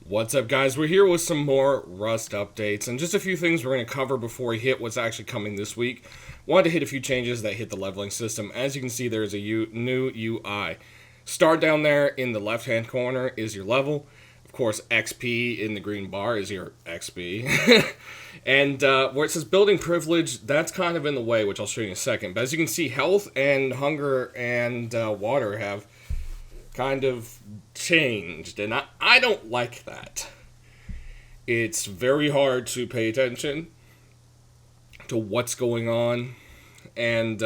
What's up, guys? We're here with some more Rust updates and just a few things we're going to cover before we hit what's actually coming this week. Wanted to hit a few changes that hit the leveling system. As you can see, there's a new UI. Start down there in the left-hand corner is your level. Of course, XP in the green bar is your XP. And where it says building privilege, that's kind of in the way, which I'll show you in a second. But as you can see, health and hunger and water have kind of changed, and I don't like that. It's very hard to pay attention to what's going on, and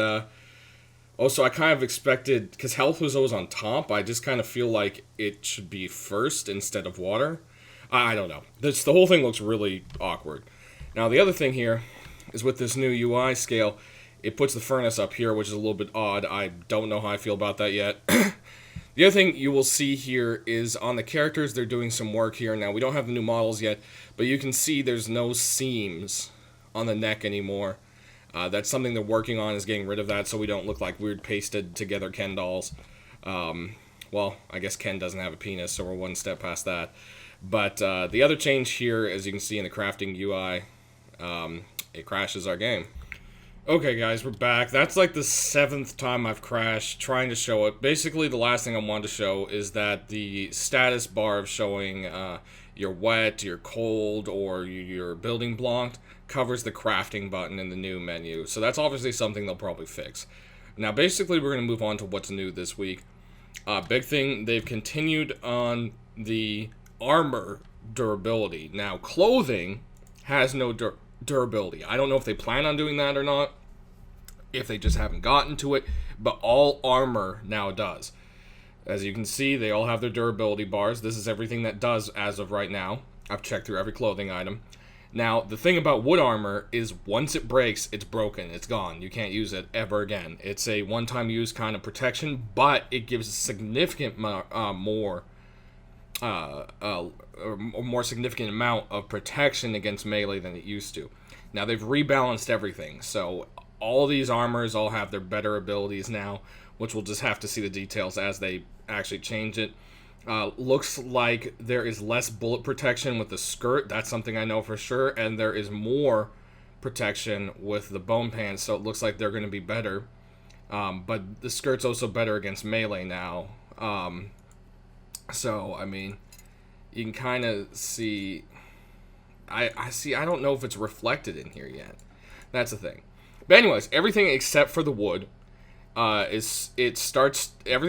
also I kind of expected, because health was always on top, I just kind of feel like it should be first instead of water. I don't know. The whole thing looks really awkward. Now the other thing here is with this new UI scale, it puts the furnace up here, which is a little bit odd. I don't know how I feel about that yet. The other thing you will see here is on the characters, they're doing some work here. Now, we don't have the new models yet, but you can see there's no seams on the neck anymore. That's something they're working on, is getting rid of that so we don't look like weird pasted together Ken dolls. Well, I guess Ken doesn't have a penis, so we're one step past that. But the other change here, as you can see in the crafting UI, it crashes our game. Okay, guys, we're back. That's like the 7th time I've crashed trying to show it. Basically, the last thing I wanted to show is that the status bar of showing you're wet, you're cold, or you're building blocked covers the crafting button in the new menu. So that's obviously something they'll probably fix. Now, basically, we're going to move on to what's new this week. Big thing, they've continued on the armor durability. Now, clothing has no durability. I don't know if they plan on doing that or not, if they just haven't gotten to it, but all armor now does. As you can see, they all have their durability bars. This is everything that does as of right now. I've checked through every clothing item. Now, the thing about wood armor is once it breaks, it's broken. It's gone. You can't use it ever again. It's a one-time use kind of protection, but it gives a significant more significant amount of protection against melee than it used to. Now, they've rebalanced everything, so all these armors all have their better abilities now, which we'll just have to see the details as they actually change it. Looks like there is less bullet protection with the skirt. That's something I know for sure, and there is more protection with the bone pants, so it looks like they're going to be better. But the skirt's also better against melee now. So, I mean, you can kind of see... I don't know if it's reflected in here yet. That's the thing. But anyways, everything except for the wood, everything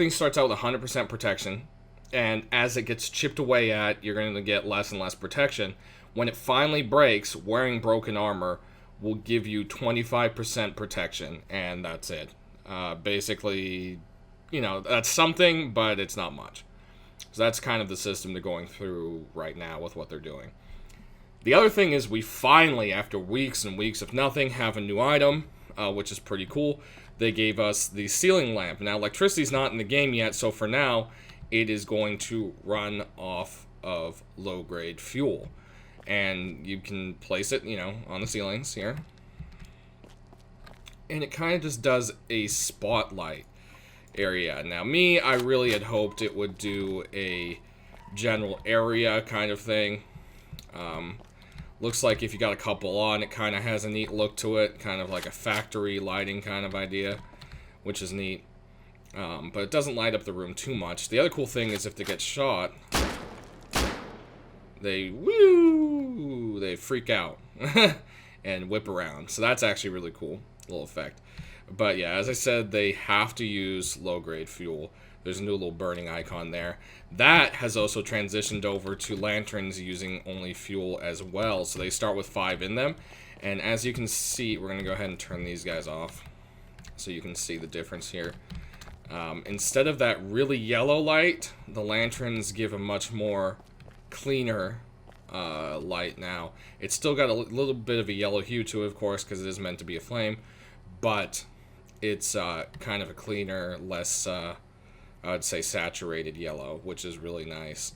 starts out with 100% protection, and as it gets chipped away at, you're going to get less and less protection. When it finally breaks, wearing broken armor will give you 25% protection, and that's it. Basically, that's something, but it's not much. So that's kind of the system they're going through right now with what they're doing. The other thing is we finally, after weeks and weeks of nothing, have a new item, which is pretty cool. They gave us the ceiling lamp. Now, electricity's not in the game yet, so for now, it is going to run off of low-grade fuel. And you can place it, on the ceilings here. And it kind of just does a spotlight area. Now, I really had hoped it would do a general area kind of thing. Looks like if you got a couple on, it kind of has a neat look to it, kind of like a factory lighting kind of idea, which is neat. But it doesn't light up the room too much. The other cool thing is if they get shot, they freak out and whip around. So that's actually really cool, little effect. But yeah, as I said, they have to use low-grade fuel. There's a new little burning icon there. That has also transitioned over to lanterns using only fuel as well. So they start with 5 in them. And as you can see, we're going to go ahead and turn these guys off so you can see the difference here. Instead of that really yellow light, the lanterns give a much more cleaner light now. It's still got a little bit of a yellow hue to it, of course, because it is meant to be a flame. But it's kind of a cleaner, less... I'd say saturated yellow, which is really nice.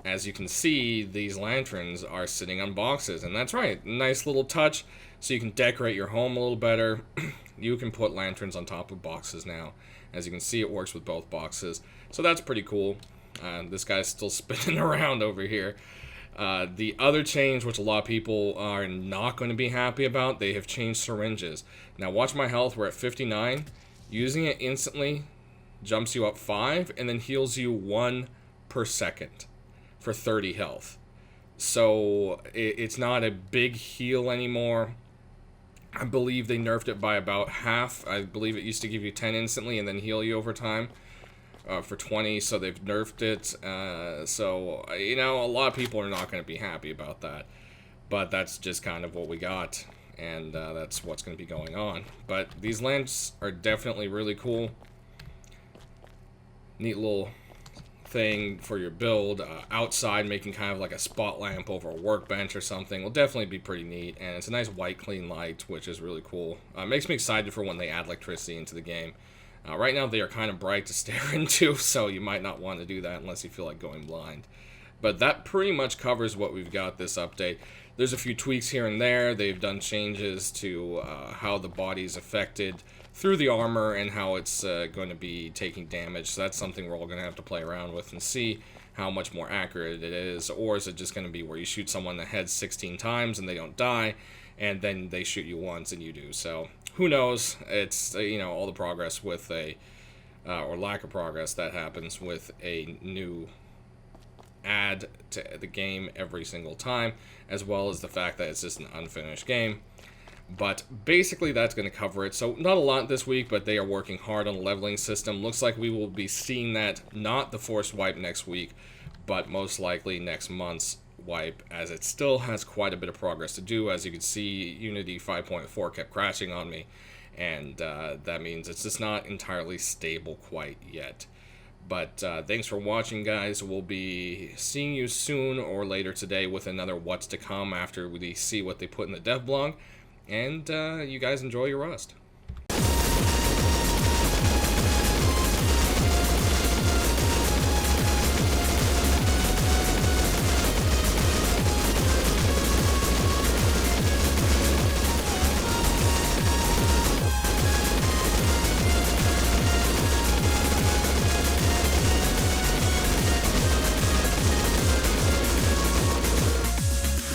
As you can see, these lanterns are sitting on boxes, and that's right, nice little touch, so you can decorate your home a little better. You can put lanterns on top of boxes now. As you can see, it works with both boxes, so that's pretty cool. This guy's still spinning around over here. The other change, which a lot of people are not going to be happy about, they have changed syringes. Now watch my health, we're at 59. Using it instantly jumps you up 5 and then heals you 1 per second for 30 health. So it's not a big heal anymore. I believe they nerfed it by about half. I believe it used to give you 10 instantly and then heal you over time for 20, so they've nerfed it. So, you know, a lot of people are not going to be happy about that. But that's just kind of what we got, and that's what's going to be going on. But these lamps are definitely really cool. Neat little thing for your build. Outside, making kind of like a spot lamp over a workbench or something will definitely be pretty neat, and it's a nice white clean light, which is really cool. Makes me excited for when they add electricity into the game. Right now they are kind of bright to stare into, so you might not want to do that unless you feel like going blind. But that pretty much covers what we've got this update. There's a few tweaks here and there. They've done changes to how the body's affected through the armor and how it's going to be taking damage. So that's something we're all going to have to play around with and see how much more accurate it is. Or is it just going to be where you shoot someone in the head 16 times and they don't die, and then they shoot you once and you do? So who knows? It's, you know, all the progress with a, or lack of progress that happens with a new add to the game every single time, as well as the fact that it's just an unfinished game. But basically that's going to cover it. So not a lot this week, but they are working hard on the leveling system. Looks like we will be seeing that, not the forced wipe next week, but most likely next month's wipe, as it still has quite a bit of progress to do. As you can see, Unity 5.4 kept crashing on me, and that means it's just not entirely stable quite yet. But thanks for watching, guys. We'll be seeing you soon or later today with another What's to Come after we see what they put in the dev blog. And you guys enjoy your Rust.